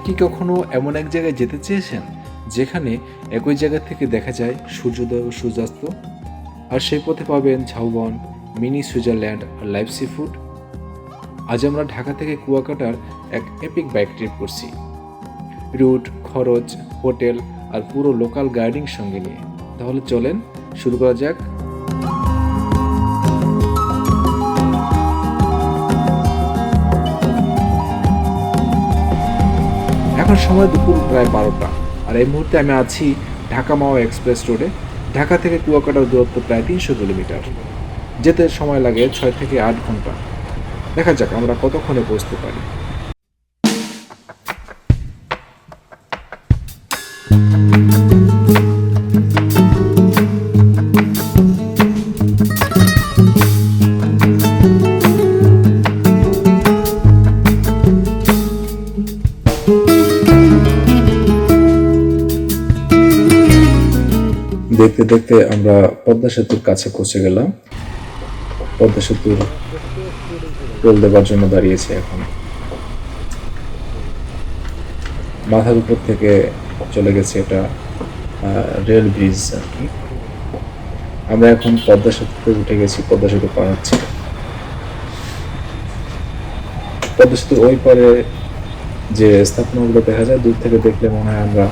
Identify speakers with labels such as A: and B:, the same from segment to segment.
A: কি কখনো এমন এক জায়গায় যেতে চেয়েছেন যেখানে একই জায়গা থেকে দেখা যায় সূর্যোদয় ও সূর্যাস্ত, আর সেই পথে পাবেন ঝাউবন, মিনি সুইজারল্যান্ড আর লাইভ সি ফুড? আজ আমরা ঢাকা থেকে কুয়াকাটার এক এপিক বাইক ট্রিপ করছি, রুট, খরচ, হোটেল আর পুরো লোকাল গাইডিং সঙ্গে নিয়ে। তাহলে চলেন শুরু করা যাক। এখন সময় দুপুর প্রায় 12টা, আর এই মুহূর্তে আমি আছি ঢাকা মাওয়া এক্সপ্রেস রোডে। ঢাকা থেকে কুয়াকাটার দূরত্ব প্রায় 300 কিলোমিটার। যেতে সময় লাগে 6 থেকে 8 ঘন্টা। দেখা যাক আমরা কতক্ষণে পৌঁছতে পারি। দেখতে দেখতে আমরা পদ্মা সেতুর কাছে পৌঁছে গেলাম। পদ্মা সেতুর টোল দেবার জন্য দাঁড়িয়েছে এখন। মাথার উপর থেকে চলে গেছে এটা রেল ব্রিজ আর কি। আমরা এখন পদ্মা সেতুতে উঠে গেছি, পদ্মা সেতু পার হচ্ছে। পদ্মা সেতুর ওই পারে যে স্থাপনাগুলো দেখা যায়, দূর থেকে দেখলে মনে হয় আমরা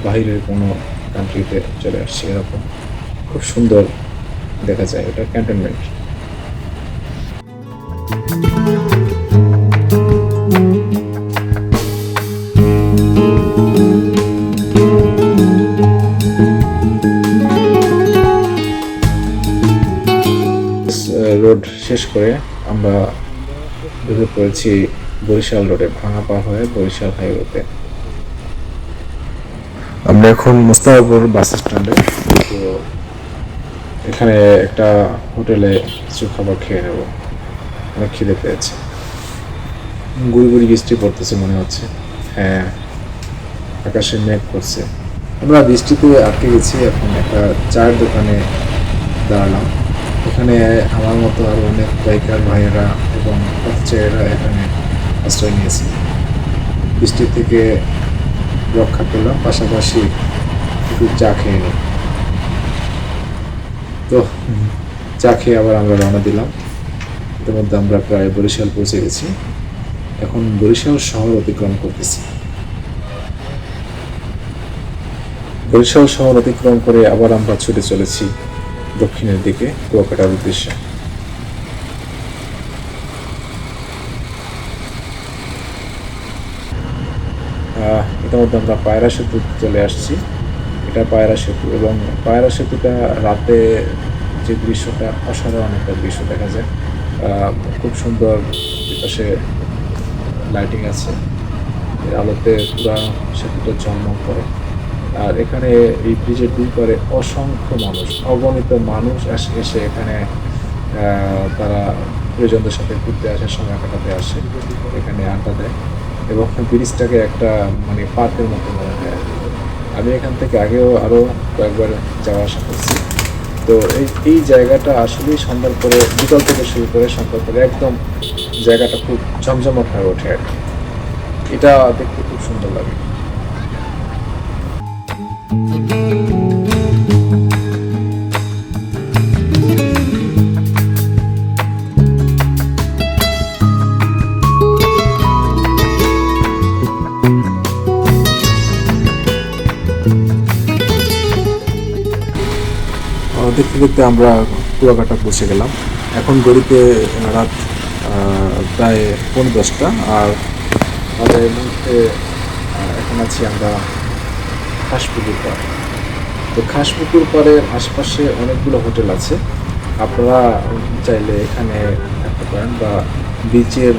A: বাহিরের কোনো কান্ট্রিতে চলে আসছি, এরকম খুব সুন্দর দেখা যায়। এটা ক্যান্টনমেন্ট। রোড শেষ করে আমরা ঢুকে পড়েছি বরিশাল রোডে, ভাঙাপা হয়ে বরিশাল হাইওয়েতে। আমরা এখন মোস্তাফাপুর বাস স্ট্যান্ডে। তো এখানে একটা হোটেলে কিছু খাবার খেয়ে নেব, অনেক খিদে পেয়েছে। গুড়ি গুড়ি বৃষ্টি পড়তেছে মনে হচ্ছে। হ্যাঁ, আকাশে মেঘ করছে। আমরা বৃষ্টিতে আটকে গেছি। এখন একটা চায়ের দোকানে দাঁড়ালাম। এখানে আমার মতো আরো অনেক বাইকার ভাইয়েরা এবং পথচারীরা এখানে আশ্রয় নিয়েছে। বৃষ্টি থেকে রক্ষা পেলাম, পাশাপাশি একটু চা খেয়ে নিই। তো চা খেয়ে আবার আমরা রওনা দিলাম। ইতিমধ্যে আমরা প্রায় বরিশাল পৌঁছে গেছি। এখন বরিশাল শহর অতিক্রম করতেছি। বরিশাল শহর অতিক্রম করে আবার আমরা ছুটে চলেছি দক্ষিণের দিকে, কুয়াকাটার উদ্দেশ্যে। ইতিমধ্যে আমরা পায়রা সেতু চলে আসছি। এটা পায়রা সেতু, এবং পায়রা সেতুটা রাতে যে দৃশ্যটা, অসাধারণ একটা দৃশ্য দেখা যায়। খুব সুন্দর, পাশে লাইটিং আছে, এর আলোতে পুরা সেতুটা ঝলমল করে। আর এখানে এই ব্রিজের দুই পারে অসংখ্য মানুষ, অগণিত মানুষ এসে এখানে তারা প্রিয়জনদের সাথে ঘুরতে আসে, সময় কাটাতে আসে, এখানে আড্ডা দেয়, এবং ব্রিজটাকে একটা মানে পার্কের মতো মনে হয়। আমি এখান থেকে আগেও আরও কয়েকবার যাওয়া আসা করছি। তো এই জায়গাটা আসলেই সন্ধ্যার পরে, বিকাল থেকে শুরু করে সন্ধ্যার পরে একদম জায়গাটা খুব জমজমাট হয়ে ওঠে আর কি। এটা দেখতে খুব সুন্দর লাগে। দেখতে দেখতে আমরা কুয়াকাটা পৌঁছে গেলাম। এখন গড়িতে রাত প্রায় 10:45, আর আমাদের এই মুহূর্তে এখন আছি আমরা খাসপুকুর পাড়। তো খাসপুকুর পাড়ের আশপাশে অনেকগুলো হোটেল আছে, আপনারা চাইলে এখানে থাকতে পারেন, বা বিচের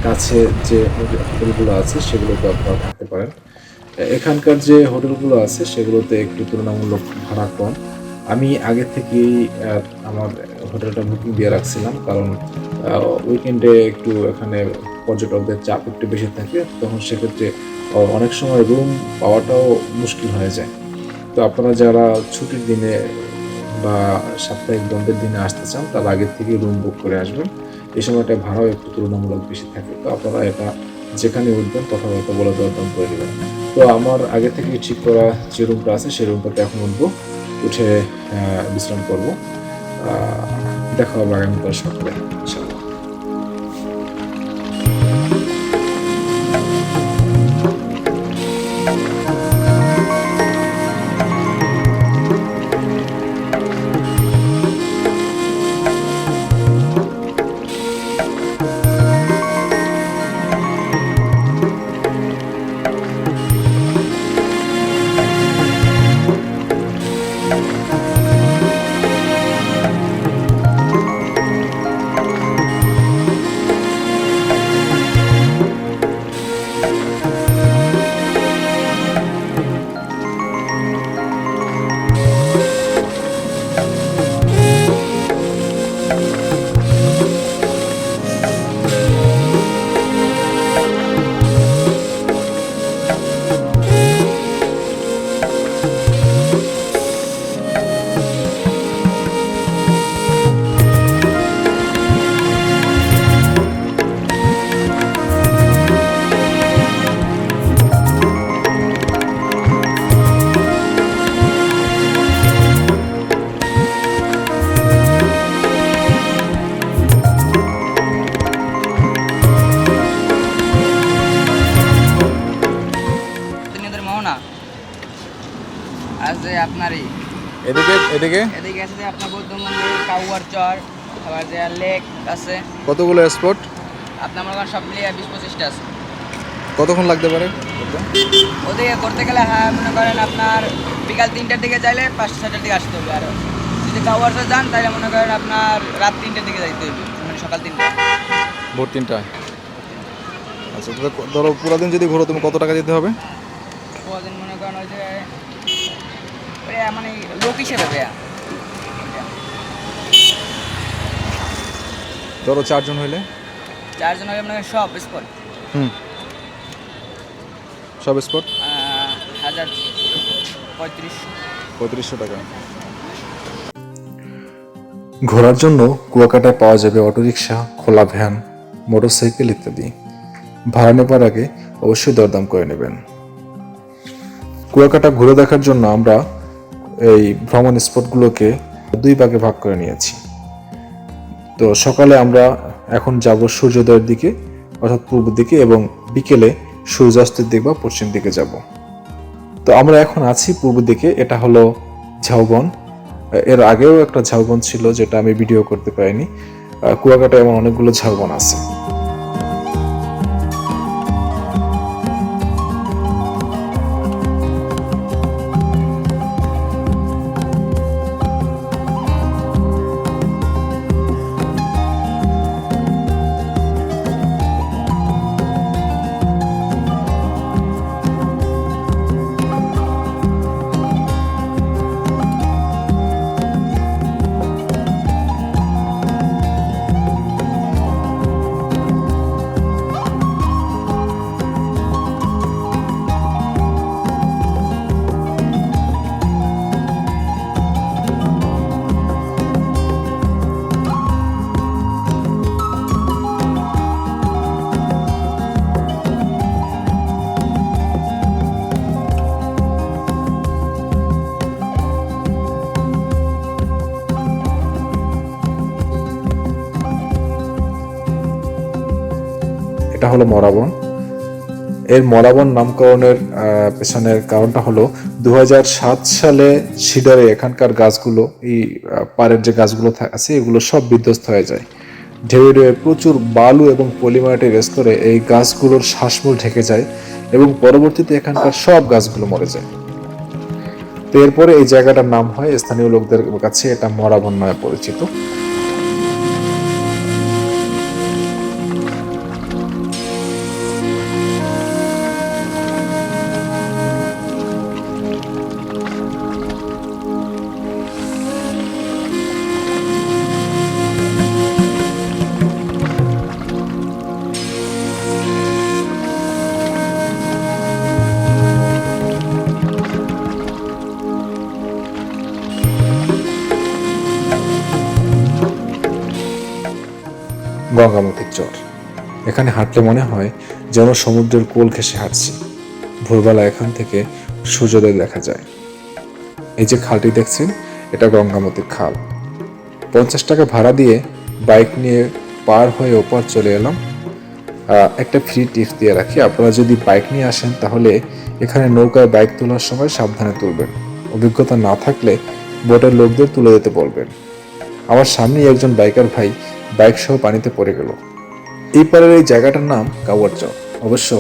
A: কাছে যে হোটেলগুলো আছে সেগুলোতে আপনারা থাকতে পারেন। এখানকার যে হোটেলগুলো আছে সেগুলোতে একটু তুলনামূলক ভাড়া কম। আমি আগে থেকেই আমার হোটেলটা বুকিং দিয়ে রাখছিলাম, কারণ উইকেন্ডে একটু এখানে পর্যটকদের চাপ একটু বেশি থাকে, তখন সেক্ষেত্রে অনেক সময় রুম পাওয়াটাও মুশকিল হয়ে যায়। তো আপনারা যারা ছুটির দিনে বা সাপ্তাহিক বন্ধের দিনে আসতে চান, তার আগের থেকে রুম বুক করে আসবেন। এই সময়টা ভাড়াও একটু তুলনামূলক বেশি থাকে, তো আপনারা এটা যেখানে উঠবেন তথাগত বলে দরদাম করে নেবেন। তো আমার আগে থেকে ঠিক করা যে রুমটা আছে সেই রুমটাতে এখন উঠবো, উঠে বিশ্রাম করবো। দেখা হবে আগামীকাল সকালে ইনশাআল্লাহ।
B: আপনারই
A: এদিকে এদিকে
B: এদিকে আছে যে আপনার বৌদ্ধ মন্দির, কাউয়ার চর, আবার যে লেক আছে।
A: কতগুলো স্পট?
B: আপনার মনে করেন সব মিলিয়ে 20-25টা আছে।
A: কতক্ষণ লাগতে পারে
B: ওদিকে করতে গেলে হ্যাঁ মনে করেন আপনার বিকাল 3টার দিকে চাইলে 5-6টার দিকে আসতে হবে। আর যদি কাউয়ার চর যান তাহলে মনে করেন আপনার রাত 3টার দিকে যাইতে হবে, মানে সকাল 3টা,
A: ভোর 3টায়। আচ্ছা, ধরো পুরো দিন যদি ঘোরো তুমি কত টাকা দিতে হবে?
B: প্রতিদিন মনে করেন ওই যে মানে লোক হিসেবে ভাইয়া,
A: ধরো 4 জন হইলে
B: 4 জন হলে আপনার সব স্পট
A: সব স্পট
B: 3500
A: টাকা। ঘোরার জন্য কুয়াকাটায় পাওয়া যাবে অটোরিকশা, খোলা ভ্যান, মোটরসাইকেল ইত্যাদি। ভাড়া নেবার আগে অবশ্যই দরদাম করে নেবেন। কুয়াকাটা ঘুরে দেখার জন্য আমরা এই ভ্রমণ স্পটগুলোকে 2 ভাগে ভাগ করে নিয়েছি। তো সকালে আমরা এখন যাব সূর্যোদয়ের দিকে অর্থাৎ পূর্ব দিকে, এবং বিকেলে সূর্যাস্তের দিক বা পশ্চিম দিকে যাব। তো আমরা এখন আছি পূর্ব দিকে, এটা হলো ঝাউবন। এর আগেও একটা ঝাউবন ছিল যেটা আমি ভিডিও করতে পারিনি। কুয়াকাটায় এমন অনেকগুলো ঝাউবন আছে। এটা হলো মরাবন। এর মরাবন নামকরণের পেছনের কারণটা হলো 2007 সালে সিডারে এখানকার গাছগুলো, এই পাড়ের যে গাছগুলো আছে এগুলো সব বিধ্বস্ত হয়ে যায়। ঢেউয়ে প্রচুর বালু এবং পলিমাটির স্তরে এই গাছগুলোর শ্বাসমূল ঢেকে যায় এবং পরবর্তীতে এখানকার সব গাছগুলো মরে যায়। তো এরপরে এই জায়গাটার নাম হয় স্থানীয় লোকদের কাছে এটা মরাবন নামে পরিচিত। গঙ্গামতির চর, এখানে হাঁটলে মনে হয় যেন সমুদ্রের কোল ঘেঁষে হাঁটছি। ভোরবেলা এখান থেকে সূর্যোদয় দেখা যায়। এই যে খালটি দেখছেন, এটা গঙ্গামতির খাল। 50 টাকা ভাড়া দিয়ে বাইক নিয়ে পার হয়ে ওপার চলে এলাম। একটা ফ্রি টিপস দিয়ে রাখি, আপনারা যদি বাইক নিয়ে আসেন তাহলে এখানে নৌকায় বাইক তোলার সময় সাবধানে তুলবেন। অভিজ্ঞতা না থাকলে বোটের লোকদের তুলে দিতে বলবেন। আমার সামনেই একজন বাইকার ভাই বাইক সহ পানিতে পড়ে গেল। এই পারের এই জায়গাটার নাম কাওয়ার চর। অবশ্য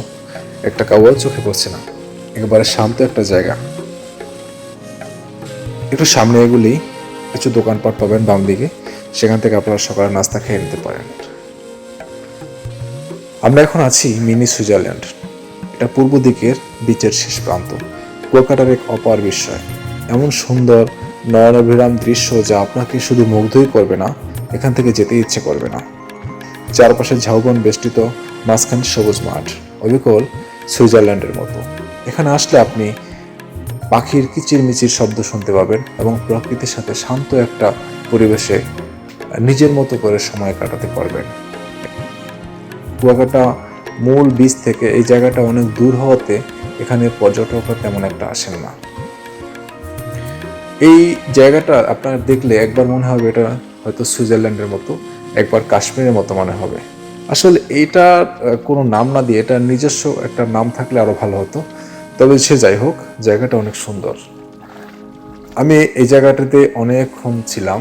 A: একটা কাওয়াও চোখে পড়ছে না, একেবারে শান্ত একটা জায়গা। একটু সামনে এগুলি কিছু দোকানপাট পাবেন বাম দিকে, সেখান থেকে আপনারা সকালে নাস্তা খেয়ে নিতে পারেন। আমরা এখন আছি মিনি সুইজারল্যান্ড। এটা পূর্ব দিকের বিচের শেষ প্রান্ত। কুয়াকাটার এক অপার বিস্ময়, এমন সুন্দর নয়নাভিরাম দৃশ্য যা আপনাকে শুধু মুগ্ধই করবে না, এখান থেকে যেতে ইচ্ছে করবে না। চারপাশে ঝাউবন বেষ্টিত, মাঝখানে সবুজ মাঠ, অবিকল সুইজারল্যান্ডের মতো। এখানে আসলে আপনি পাখির কিচিরমিচির শব্দ শুনতে পাবেন এবং প্রকৃতির সাথে শান্ত একটা পরিবেশে নিজের মতো করে সময় কাটাতে পারবেন। কুয়াকাটা মূল বিচ থেকে এই জায়গাটা অনেক দূর হওয়াতে এখানে পর্যটকরা তেমন একটা আসেন না। এই জায়গাটা আপনার দেখলে একবার মনে হবে এটা হয়তো সুইজারল্যান্ডের মতো, একবার কাশ্মীরের মতো মনে হবে। আসলে এইটা কোনো নাম না দিয়ে এটা নিজস্ব একটা নাম থাকলে আরো ভালো হতো। তবে সে যাই হোক, জায়গাটা অনেক সুন্দর। আমি এই জায়গাটাতে অনেকক্ষণ ছিলাম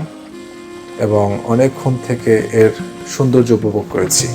A: এবং অনেকক্ষণ থেকে এর সৌন্দর্য উপভোগ করেছি।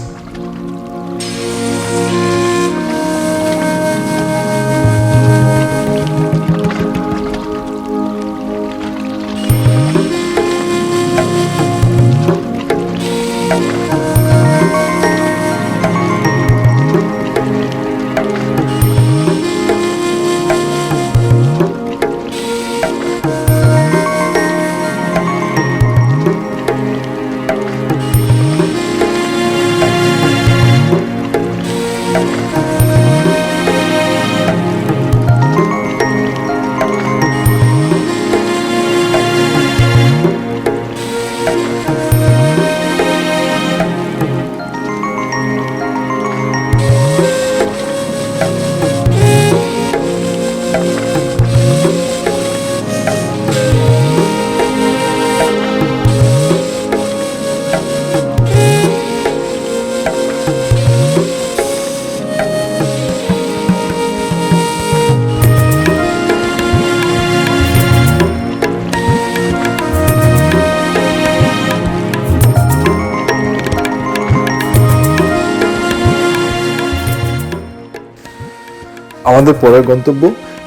A: আমাদের পরের গন্তব্য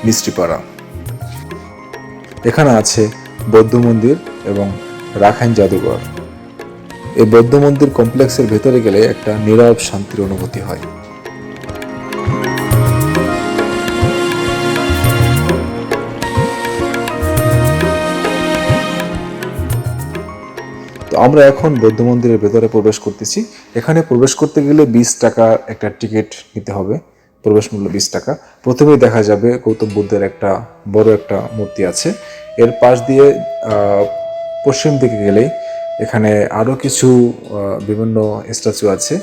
A: মিষ্টিপাড়া। এখানে আছে বৌদ্ধ মন্দির এবং রাখাইন জাদুঘর। এই বৌদ্ধ মন্দির কমপ্লেক্সের ভেতরে গেলে একটা নীরব শান্তির অনুভূতি হয়। তো আমরা এখন বৌদ্ধ মন্দিরের ভেতরে প্রবেশ করতেছি। এখানে প্রবেশ করতে গেলে 20 টাকা একটা টিকিট নিতে হবে, প্রবেশ মূল্য 20 টাকা। প্রথমেই দেখা যাবে গৌতম বুদ্ধের একটা বড় একটা মূর্তি আছে। এর পাশ দিয়ে পশ্চিম দিকে গেলেই এখানে আরো কিছু বিভিন্ন স্ট্যাচু আছে,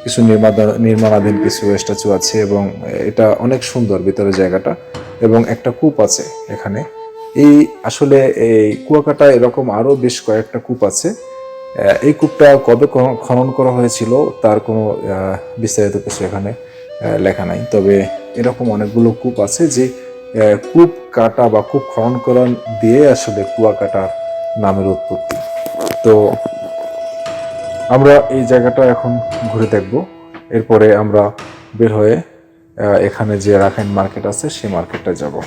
A: কিছু নির্মাণাধীন কিছু স্ট্যাচু আছে এবং এটা অনেক সুন্দর ভিতরে জায়গাটা। এবং একটা কূপ আছে এখানে। এই আসলে এই কুয়াকাটা এরকম আরো বেশ কয়েকটা কূপ আছে। এই কূপটা কবে খনন করা হয়েছিল তার কোনো বিস্তারিত কিছু এখানে লেখা নাই। তবে এরকম অনেকগুলো কূপ আছে যে কূপ কাটা বা কূপ খনন করা দিয়ে আসলে কুয়াকাটার নামের উৎপত্তি। তো আমরা এই জায়গাটা এখন ঘুরে দেখব, এরপরে আমরা বের হয়ে এখানে যে রাখাইন মার্কেট আছে সেই মার্কেটটা যাব।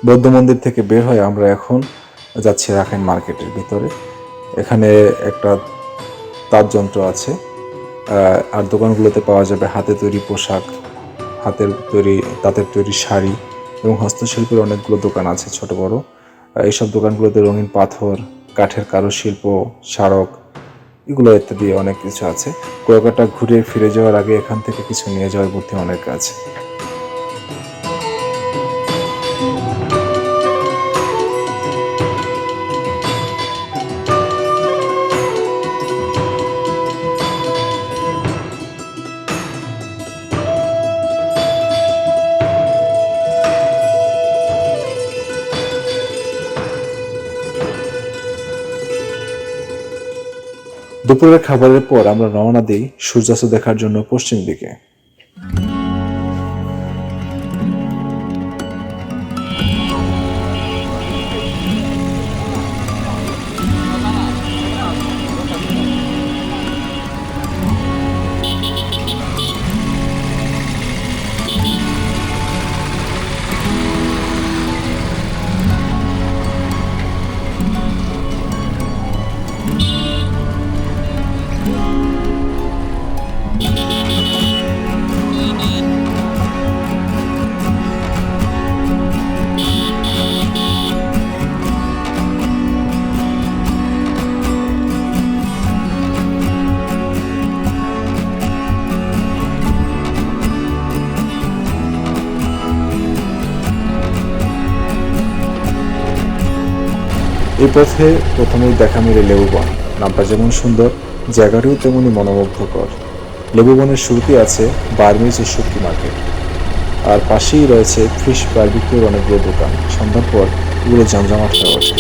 A: বৌদ্ধ মন্দির থেকে বের হয়ে আমরা এখন যাচ্ছি রাখাইন মার্কেটের ভিতরে। এখানে একটা তাঁতযন্ত্র আছে, আর দোকানগুলোতে পাওয়া যাবে হাতে তৈরি পোশাক, তাঁতের তৈরি শাড়ি এবং হস্তশিল্পের অনেকগুলো দোকান আছে ছোট বড়। এইসব দোকানগুলোতে রঙিন পাথর, কাঠের কারুশিল্প, স্মারক, এগুলো ইত্যাদি অনেক কিছু আছে। কুয়াকাটা ঘুরে ফিরে যাওয়ার আগে এখান থেকে কিছু নিয়ে যাওয়ার বুদ্ধি অনেক আছে। দুপুরের খাবারের পর আমরা রওনা দিই সূর্যাস্ত দেখার জন্য পশ্চিম দিকে। এই পথে প্রথমেই দেখা মিলে লেবু বন। নামটা যেমন সুন্দর, জায়গাটিও তেমনই মনোমুগ্ধকর। লেবু বনের শুরুতে আছে বার্মিজ ও শুটকি মার্কেট, আর পাশেই রয়েছে ফিশ বারবিকিউর অনেকগুলো দোকান। সন্ধ্যার পর এগুলো জমজমাট হয়ে ওঠে।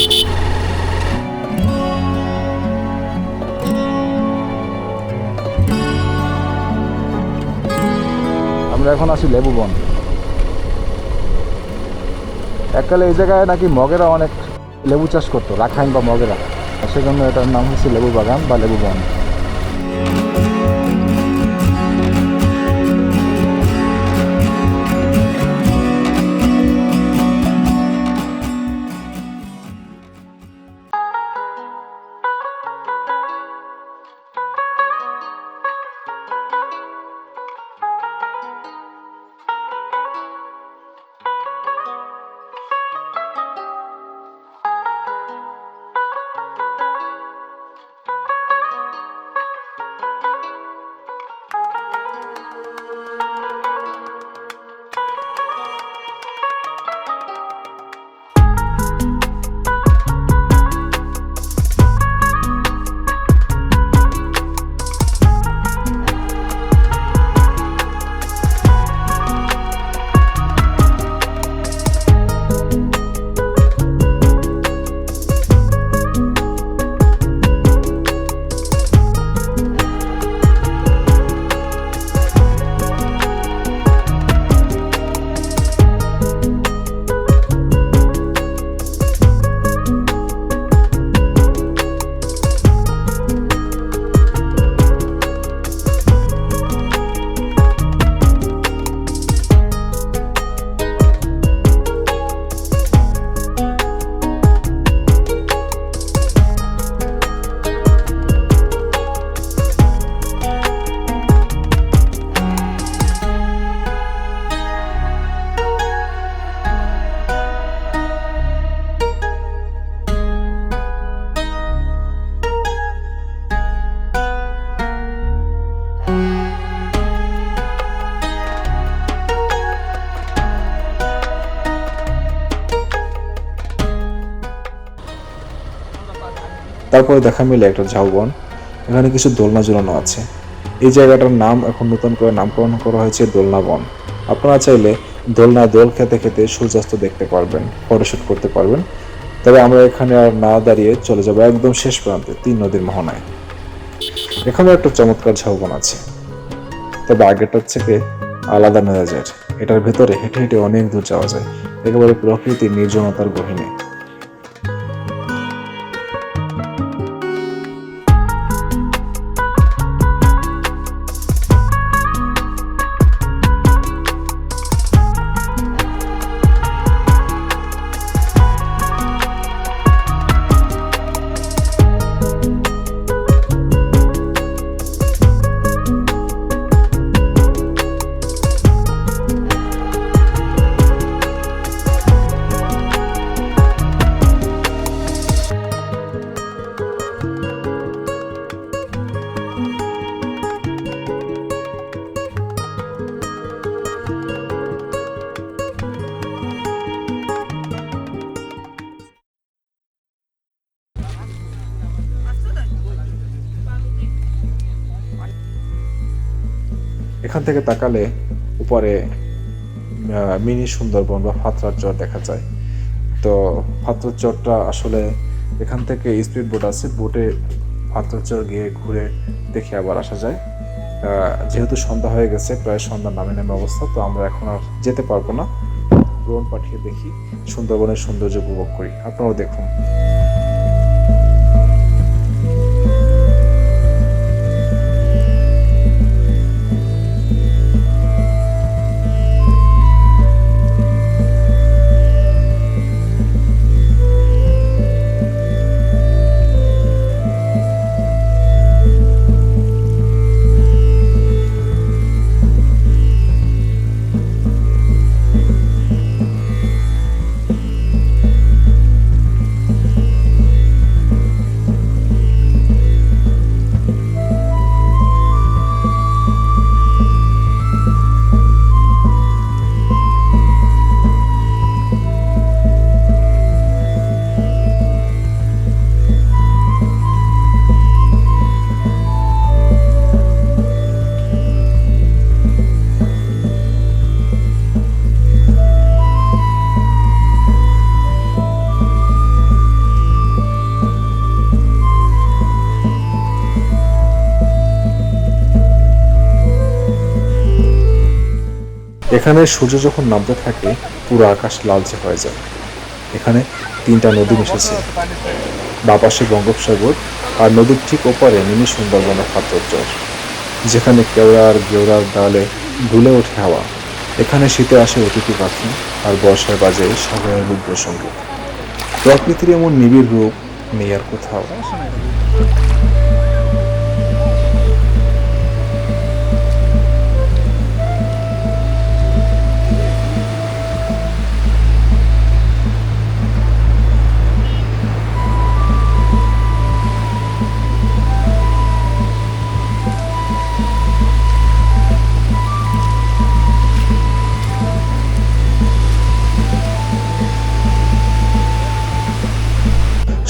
C: আমরা এখন আছি লেবু বন। এককালে এই জায়গায় নাকি মগেরা অনেক লেবু চাষ করতো, রাখাইন বা মগেরা, সেজন্য এটার নাম হচ্ছে লেবু বাগান বা লেবু বন।
A: তারপরে দেখা মিলে একটা ঝাউবন। এখানে কিছু দোলনা ঝুলানো আছে। এই জায়গাটার নাম এখন নতুন করে নামকরণ করা হয়েছে দোলনা বন। আপনারা চাইলে দোলনায় দোল খেতে খেতে সূর্যাস্ত দেখতে পারবেন, ফটোশুট করতে পারবেন। তবে আমরা এখানে আর না দাঁড়িয়ে চলে যাবো একদম শেষ প্রান্তে, 3 নদীর মোহনায়। এখানে একটা চমৎকার ঝাউবন আছে, তবে আগেরটার থেকে আলাদা মেজাজের। এটার ভেতরে হেঁটে হেঁটে অনেক দূর যাওয়া যায়, একেবারে প্রকৃতির নির্জনতার গহীনে। এখান থেকে তাকালে উপরে মিনি সুন্দরবন বা ফাতরার চর দেখা যায়। তো ফাতরার চরটা আসলে এখান থেকে স্পিড বোট আছে, বোটে ফাতরার চর গিয়ে ঘুরে দেখে আবার আসা যায়। যেহেতু সন্ধ্যা হয়ে গেছে, প্রায় সন্ধ্যা নামে নামে অবস্থা, তো আমরা এখন আর যেতে পারবো না। ড্রোন পাঠিয়ে দেখি, সুন্দরবনের সৌন্দর্য উপভোগ করি। আপনারাও দেখুন। এখানে সূর্য যখন নামতে থাকে পুরো আকাশ লালচে হয়ে যায়। এখানে 3টা নদী মিশেছে, বাপাশে বঙ্গোপসাগর আর নদীর ঠিক ওপারে মিনি সুন্দরবনের ফাতরার চর, যেখানে কেওড়ার গেওড়ার ডালে দুলে ওঠে হাওয়া। এখানে শীতে আসে অতিথি পাখি আর বর্ষায় বাজে সাগরের রুদ্র সঙ্গীত। প্রকৃতির এমন নিবিড় রূপ নেই আর কোথাও।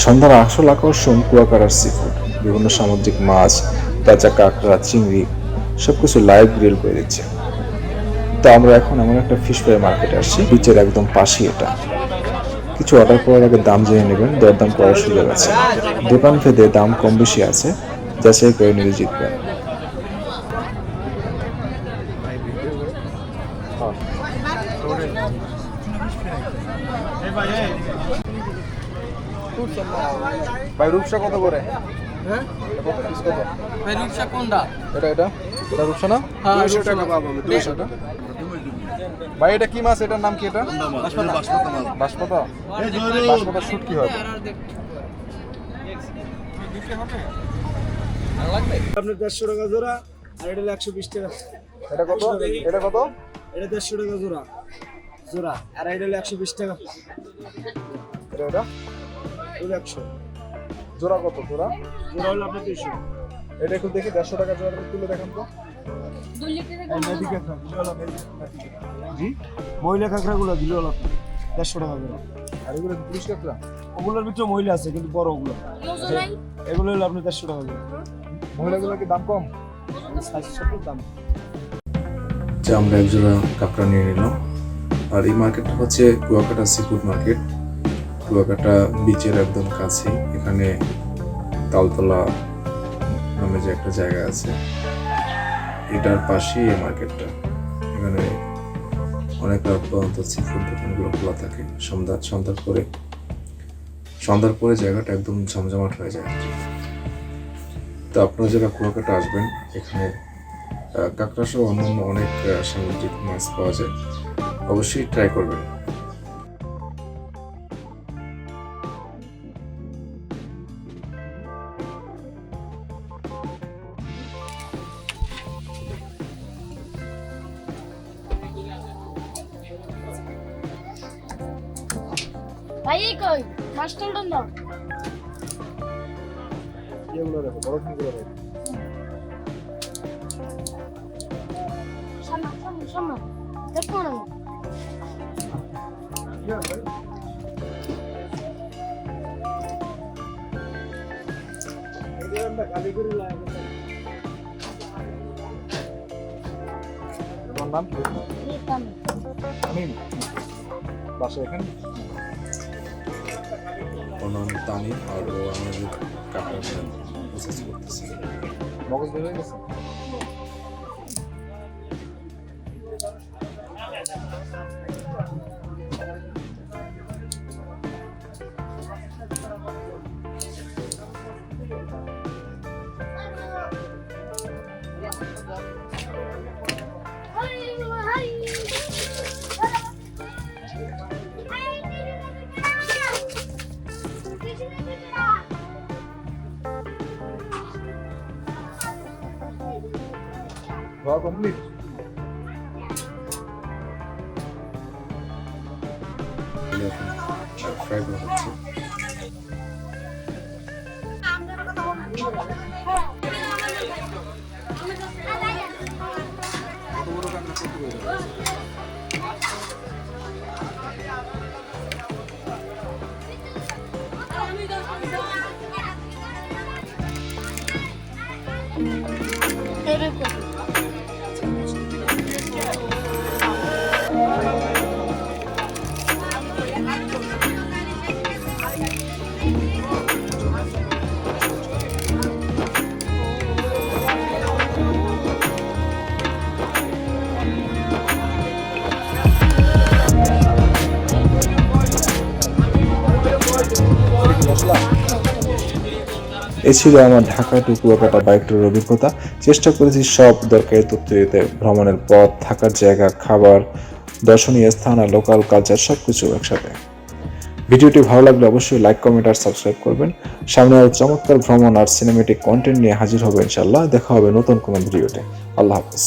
A: সন্ধ্যার আসল আকর্ষণ কুয়াকাটার সিফুড, বিভিন্ন সামুদ্রিক মাছ, তাজা কাঁকড়া, চিংড়ি সবকিছু লাইভ গ্রিল করে দিচ্ছে। তো আমরা এখন এমন একটা ফিশ ফ্রাই মার্কেটে আসছি, বিচের একদম পাশে এটা। কিছু অর্ডার করার আগে দাম জেনে নেবেন, দরদাম করার সুযোগ আছে। দোকান ভেদে দাম কম বেশি আছে, যাচাই করে নিলে জিতবেন।
C: ভাই রূপসা কত করে?
D: হ্যাঁ
C: পিস কত?
D: ভাই রূপসা কোনটা?
C: এটা এটা এটা রূপসা না?
D: হ্যাঁ
C: 200 টাকা পাবো। 200 টাকা। ভাই এটা কি মাছ? এটার নাম কি? এটা বাঁশপাতা। বাঁশপাতা শুট কি হবে?
D: আপনার 150 টাকা জোড়া আর এটা 120 টাকা।
C: এটা কত? এটা কত?
D: এটা 150 টাকা জোড়া জোড়া আর এটা 120 টাকা।
C: এটা এটা
D: এটা 100
C: জোড়া কত? জোড়া
D: জোড়া হলো আপনার 200।
C: এটা একটু দেখি 150 টাকা জোড়া তুলে দেখান তো।
D: নদী কাঁকড়া দিলে হলো জি মহিলা কাঁকড়াগুলো দিলে হলো 150 টাকা জোড়া।
C: আর এগুলো কি পুলিশ কাঁকড়া?
D: ওগুলোর ভিতরে মহিলা আছে কিন্তু বড় ওগুলো, এগুলো হলো আপনার 150 টাকা জোড়া।
C: মহিলাগুলো কি দাম কম?
D: সাইজ ছোট দাম।
A: যে আমরা একজোড়া কাঁকড়া নিয়ে নিলাম। আর এই মার্কেটটা হচ্ছে কুয়াকাটা সিফুড মার্কেট। কুয়াকাটা বিচের একদম কাছে। এখানে তালতলা নামে যে একটা জায়গা আছে, এটার পাশেই এই মার্কেটটা। এখানে অনেক রাত পর্যন্ত সিফুড দোকানগুলো খোলা থাকে। সন্ধ্যার পরে জায়গাটা একদম জমজমাট হয়ে যায়। তো আপনারা যারা কুয়াকাটা আসবেন, এখানে কাঁকড়া সহ অন্যান্য অনেক সামুদ্রিক মাছ পাওয়া যায়, অবশ্যই ট্রাই করবেন।
E: ভাই কই মাস্টারটা না
C: এগুলো দেখো, বড় কিগুলো দেখো।
E: সামনে দেখো না
D: এই আমরা খালি করে লাগা
C: তোমার নাম কি? তামিম। বাসা এখানে?
A: ওর নাম তামিম আর ও আমাদের কাকার প্রসেস করতেছে।
C: মগজ বের হয়ে গেছে? খাওয়া কমপ্লিট?
A: ফ্রাই করা হচ্ছে। এ ছিল আমার ঢাকা টু কুয়াকাটা বাইক ট্যুরের অভিজ্ঞতা। চেষ্টা করেছি সব দরকারি তথ্য দিতে, ভ্রমণের পথ, থাকার জায়গা, খাবার, দর্শনীয় স্থান আর লোকাল কালচার সবকিছু একসাথে। ভিডিওটি ভালো লাগলে অবশ্যই লাইক, কমেন্ট আর সাবস্ক্রাইব করবেন। সামনে আরো চমৎকার ভ্রমণ আর সিনেমেটিক কন্টেন্ট নিয়ে হাজির হবে ইনশাআল্লাহ। দেখা হবে নতুন কোনো ভিডিওতে। আল্লাহ হাফেজ।